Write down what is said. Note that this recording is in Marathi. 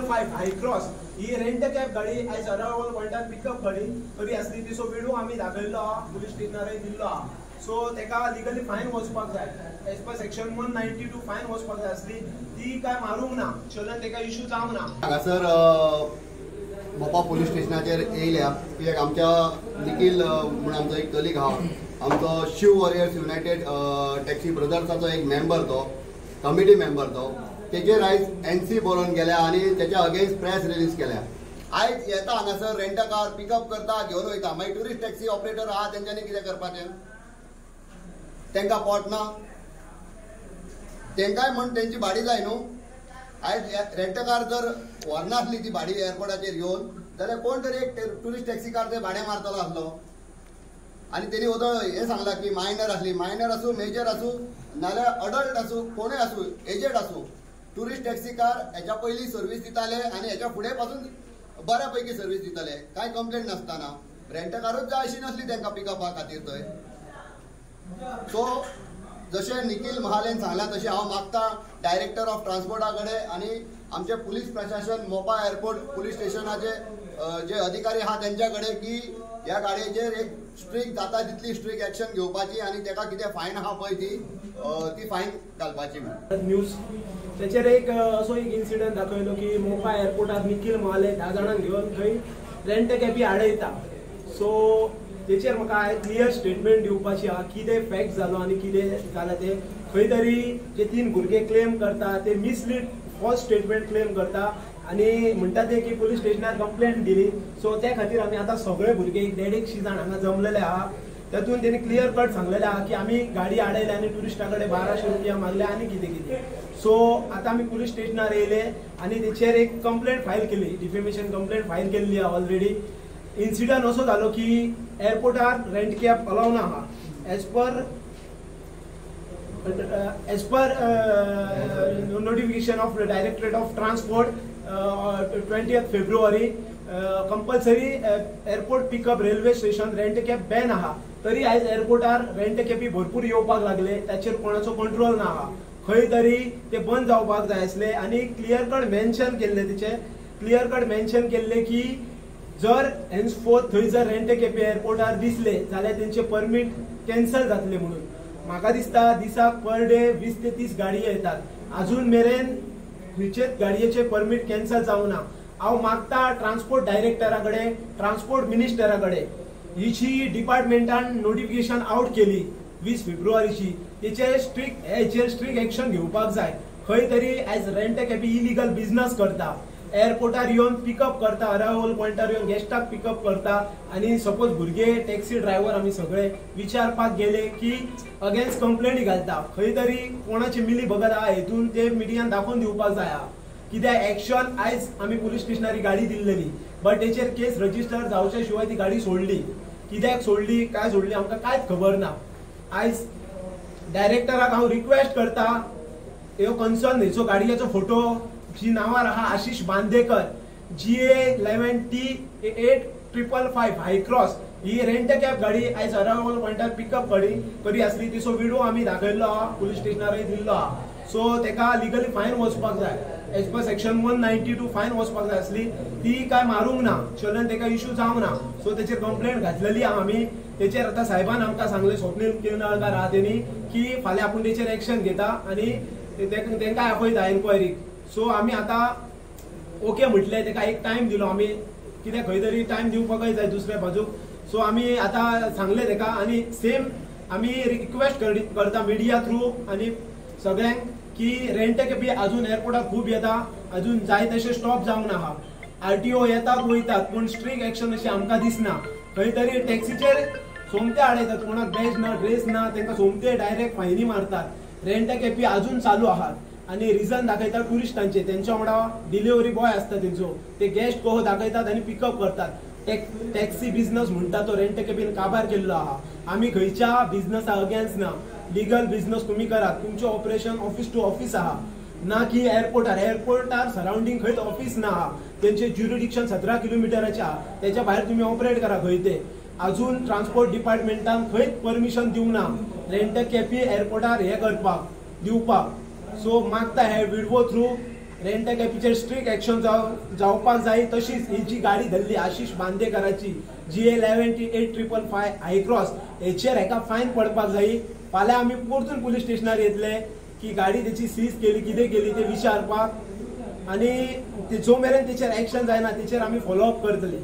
555 हाय क्रॉस ही रेंट कॅब गाडी आयज अरावल पॉइंटार पिकअप गाडी खरी आसली ती. सो व्हिडिओ आमी दाखयल्लो आहा, पुलीस स्टेशनार दिल्लो आहा. सो तेका लिगली फायन वचपाक जाय. एज पर सेक्शन 192 फायन वचपाक जाय आसली, ती काय मारूंक ना, चलन तेका इश्यू जावंक ना. हांगासर मोपा पुलीस स्टेशनाचेर येयल्या कित्याक आमच्या निखिल म्हणून आमचो एक कलीग आहा, आमचो शिव वॉरियर्स युनायटेड टॅक्सी ब्रदर्साचो एक मेंबर, तो कमिटी मेंबर, तो तेजेर आयज NC बरोवन गेल्या आनी तेच्या अगेन्स्ट प्रेस रिलीज केल्या. आयज येता हांगासर रेंट कार पिकअप करता, घेवन वयता, मागीर ट्युरिस्ट टॅक्सी ऑपरेटर आहा तेंच्यांनी कितें करपाचें? तेंकां पोटना, तेंकाय म्हण तेंची भाडी जाय न्हू. आयज रेंट कार जर व्हरनासली ती भाडी एअरपोर्टाचेर येवन, जाल्यार कोण तरी एक ट्युरिस्ट टॅक्सी कार ते भाडें मारतलो आसलो. आनी तेणी उदळ हें सांगलां की मायनर आसली, मायनर आसूं, मेजर आसूं, नाल्यार अडल्ट आसूं, कोणूय आसूं, एजेड आसूं, ट्युरिस्ट टॅक्सी कार हेच्या पयलीं सर्वीस दिताले आनी हेच्या फुडें पासून बऱ्या पैकी सर्वीस दिताले, कांय कंप्लेंट नासतना. रेंट कारूच जाय अशी नासली तेंकां पिकअपा खातीर थंय. सो जशें निखिल महालेन सांगलां तशें हांव मागता डायरेक्टर ऑफ ट्रान्सपोर्टा कडेन आनी आमचे पुलीस प्रशासन मोपा एअरपोर्ट पुलीस स्टेशनाचे जे अधिकारी आहा तेंच्या कडेन की ह्या गाडयेचेर एक स्ट्रीक जाता तितली स्ट्रीक एक्शन घेवपाची आनी तेका कितें फायन आहा पळय ती फायन घालपाची. न्यूज त्याचेर एक असो एक इन्सिडंट दाखयलो की मोपा एअरपोर्टार निखिल महाले 10 जाणांक घेवन थंय रेंट कॅबी आडयता. सो तेचेर म्हाका क्लियर स्टेटमेंट दिवपाची आहा, कितें फॅक्ट जालो आनी कितें जालें ते. खंय तरी जे 3 भुरगे क्लेम करता ते मिसलीड फॉल्स स्टेटमेंट क्लेम करता आनी म्हणटा ते की पुलीस स्टेशनार कंप्लेंट दिली. सो त्या खातीर आमी आतां सगळे भुरगे 150 जाण हांगा जमलेले आहा. तातूंत तेणी क्लियर कट सांगलेले आहा की आमी गाडी आडयल्या आनी ट्युरिस्टा कडेन 1200 रुपया मागले आनी कितें कितें. सो आतां आमी पुलीस स्टेशनार येयले आनी तेचेर एक कंप्लेंट फायल केली, डिफेमेशन कंप्लेंट फायल केल्ली आहा ऑलरेडी. इन्सिडंट असो जालो की एअरपोर्टार रेंट कॅब अलाव ना आहा. As per notification of directorate of transport 20 February compulsory airport pickup railway station rent cab ban आहा. तरी आयज एअरपोर्टार रेंट कॅबी भरपूर येवपाक लागले, ताचेर कोणाचो कंट्रोल ना आहा. खंय तरी ते बंद जावपाक जाय आसले आनी क्लियर कट मेन्शन केल्ले, तेचे क्लियर कट मेन्शन केल्ले की जर हेन्सफोर्थ थंय जर रेंट कॅबी एअरपोर्टार दिसले जाल्यार तेंचे परमीट कॅन्सल जातले म्हणून. म्हाका दिसता दिसाक पर डे 20 ते 30 गाडयो येतात, अजून मेरेन खंयचेच गाडयेचे परमीट कॅन्सल जावंक ना. हांव मागता ट्रान्सपोर्ट डायरेक्टरा कडेन, ट्रान्सपोर्ट मिनिस्टरा कडेन, हिची डिपार्टमेंटान नोटिफिकेशन आउट केली 20 फेब्रुवारीची, तेचेर स्ट्रीक एक्शन घेवपाक जाय. खंय तरी आयज रेंट कॅबी इलिगल बिझनेस करता, एअरपोर्टार येवन पिकअप करता, अरावल पॉइंटार येवन गेस्टाक पिकअप करता आनी सपोज भुरगे टॅक्सी ड्रायव्हर आमी सगळे विचारपाक गेले की अगेन्स्ट कंप्लेंटी घालता. खंय तरी कोणाची मिली भगत आहा हेतून ते मिडियान दाखोवन दिवपाक जाय आहा. कित्याक एक्शन आयज आमी पुलीस स्टेशनार गाडी दिल्लेली, बट तेचेर केस रजिस्टर जावचे शिवाय ती गाडी सोडली. कित्याक सोडली, काय सोडली आमकां कांयच खबर ना. आयज डायरेक्टराक हांव रिक्वेस्ट करता, ह्यो कन्सर्न हेचो गाडयेचो फोटो जी नावार आहा आशिष बांदेकर, GA 11T8555 हाय क्रॉस ही रेंट कॅब गाडी आयज अरावल पॉइंटार पिकअप गाडी खरी आसली. तिचो व्हिडिओ आमी दाखयल्लो आहा, पुलीस स्टेशनार दिल्लो आहा. सो तेका लिगली फायन वचपाक जाय. एज पर सेक्शन 192 फायन वचपाक जाय आसली, ती काय मारूंक ना, चलन तेका इश्यू जावंक ना. सो तेचेर कंप्लेंट घातलेली आहा आमी. तेचेर आतां साहेबान आमकां सांगले, स्वप्नील केनळकार आहा तेणी, की फाल्यां आपूण तेचेर एक्शन घेता आनी तेंकां आपयता एन्क्वायरीक. सो आमी आतां ओके म्हटले, तेका एक टायम दिलो आमी, कित्याक खंय तरी टायम दिवपाकय जाय दुसऱ्या बाजूक. सो आमी आतां सांगले तेका आनी सेम आमी रिक्वेस्ट करता मिडिया थ्रू आनी सगळ्यांक की रेंट कॅबी अजून एअरपोर्टार खूब येता, अजून जाय तशें स्टॉप जावंक ना. RTO येतात वयतात पूण स्ट्रीक एक्शन अशी आमकां दिसना. खंय तरी टॅक्सीचेर सोमते आडयतात, कोणाक बॅज ना, ड्रेस ना, तांकां सोमते डायरेक्ट फायनी मारतात. रेंट कॅबी अजून चालू आहात आनी रिजन दाखयतात टुरिस्टांचे, तेंच्या वांगडा डिलिव्हरी बॉय आसता तेंचो, ते गेस्ट कहो दाखयतात आनी पिकअप करतात. टॅक्सी बिझनेस म्हणटा तो रेंट कॅबीन काबार केल्लो आहा. आमी खंयच्या बिझनेसा अगेन्स्ट ना, लिगल बिझनेस तुम्ही करात, तुमचे ऑपरेशन ऑफिस टू ऑफिस आहा, ना की एअरपोर्टार सराउंडिंग खंयच ऑफिस ना आहा. तेंचे ज्युरिडिक्शन 17 किलोमिटराचे आहा, त्याच्या भायर तुम्ही ऑपरेट करा खंय ते. अजून ट्रान्सपोर्ट डिपार्टमेंटान खंयच परमिशन दिवंक ना रेंट कॅबी एअरपोर्टार हे करपाक दिवपाक. सो मागता हे व्हिडिओ थ्रू रेंट कॅपीचेर स्ट्रिक्ट एक्शन जावपाक जाय. तशीच ही जी गाडी धरली आशिष बांदेकराची GA11T8555 हायक्रॉस हेचेर हेका फायन पडपाक जाय. फाल्यां आमी परतून पुलीस स्टेशनार येतले की गाडी त्याची सीज केली कितें केली ते विचारपाक, आणि जो मेरेन तेचेर एक्शन जायना तेचेर आमी फॉलोअप करतले.